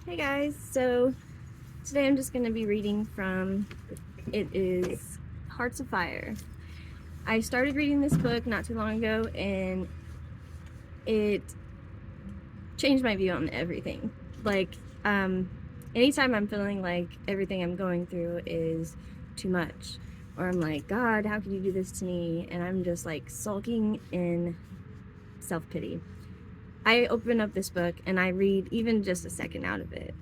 Hey guys, so today I'm just going to be reading from, it is Hearts of Fire. I started reading this book not too long ago and it changed my view on everything. Anytime I'm feeling like everything I'm going through is too much, or I'm like, God, how could you do this to me? And I'm just like sulking in self-pity. I open up this book and I read even just a second out of it.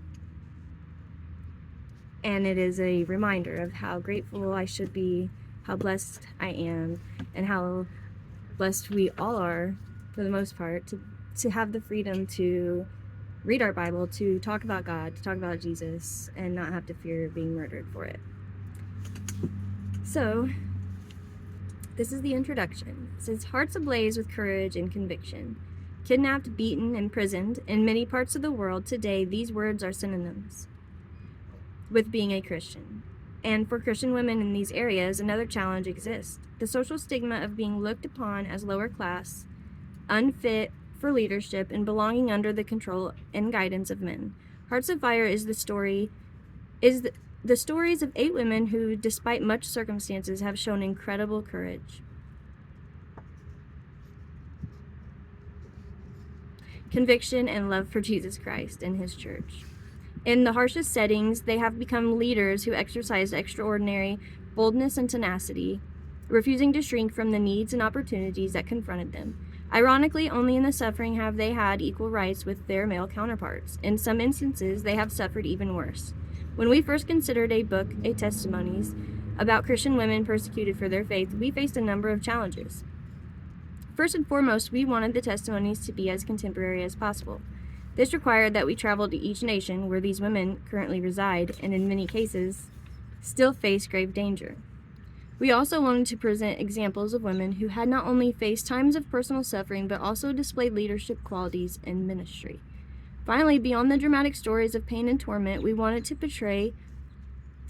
And it is a reminder of how grateful I should be, how blessed I am, and how blessed we all are, for the most part, to have the freedom to read our Bible, to talk about God, to talk about Jesus, and not have to fear being murdered for it. So, this is the introduction. It says, hearts ablaze with courage and conviction. Kidnapped, beaten, imprisoned, in many parts of the world today, these words are synonyms with being a Christian. And for Christian women in these areas, another challenge exists. The social stigma of being looked upon as lower class, unfit for leadership, and belonging under the control and guidance of men. Hearts of Fire is the stories of 8 women who, despite much circumstances, have shown incredible courage, conviction, and love for Jesus Christ and His church. In the harshest settings, they have become leaders who exercise extraordinary boldness and tenacity, refusing to shrink from the needs and opportunities that confronted them. Ironically, only in the suffering have they had equal rights with their male counterparts. In some instances, they have suffered even worse. When we first considered a testimonies about Christian women persecuted for their faith, we faced a number of challenges. First and foremost, we wanted the testimonies to be as contemporary as possible. This required that we travel to each nation where these women currently reside, and in many cases, still face grave danger. We also wanted to present examples of women who had not only faced times of personal suffering, but also displayed leadership qualities in ministry. Finally, beyond the dramatic stories of pain and torment, we wanted to portray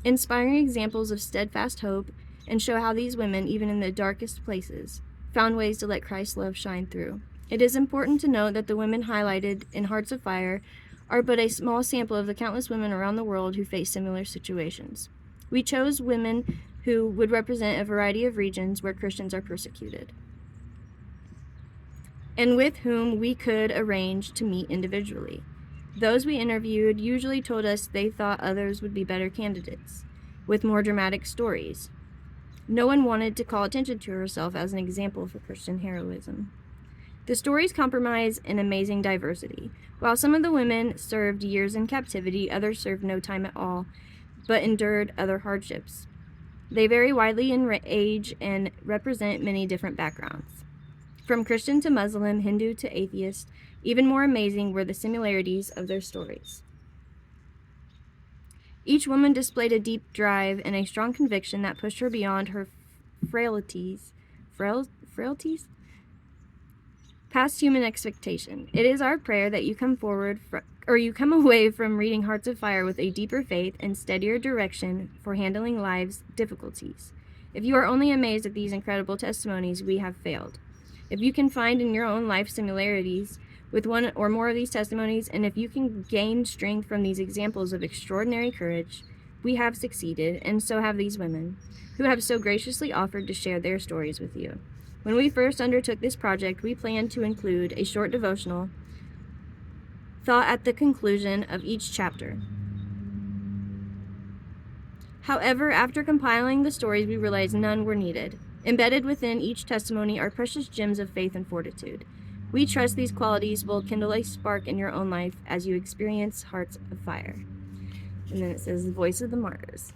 inspiring examples of steadfast hope and show how these women, even in the darkest places, found ways to let Christ's love shine through. It is important to note that the women highlighted in Hearts of Fire are but a small sample of the countless women around the world who face similar situations. We chose women who would represent a variety of regions where Christians are persecuted, and with whom we could arrange to meet individually. Those we interviewed usually told us they thought others would be better candidates, with more dramatic stories. No one wanted to call attention to herself as an example for Christian heroism. The stories comprise an amazing diversity. While some of the women served years in captivity, others served no time at all, but endured other hardships. They vary widely in age and represent many different backgrounds. From Christian to Muslim, Hindu to atheist, even more amazing were the similarities of their stories. Each woman displayed a deep drive and a strong conviction that pushed her beyond her frailties? Past human expectation. It is our prayer that you come away from reading Hearts of Fire with a deeper faith and steadier direction for handling life's difficulties. If you are only amazed at these incredible testimonies, we have failed. If you can find in your own life similarities with one or more of these testimonies, and if you can gain strength from these examples of extraordinary courage, we have succeeded, and so have these women, who have so graciously offered to share their stories with you. When we first undertook this project, we planned to include a short devotional thought at the conclusion of each chapter. However, after compiling the stories, we realized none were needed. Embedded within each testimony are precious gems of faith and fortitude. We trust these qualities will kindle a spark in your own life as you experience Hearts of Fire. And then it says, the voice of the martyrs.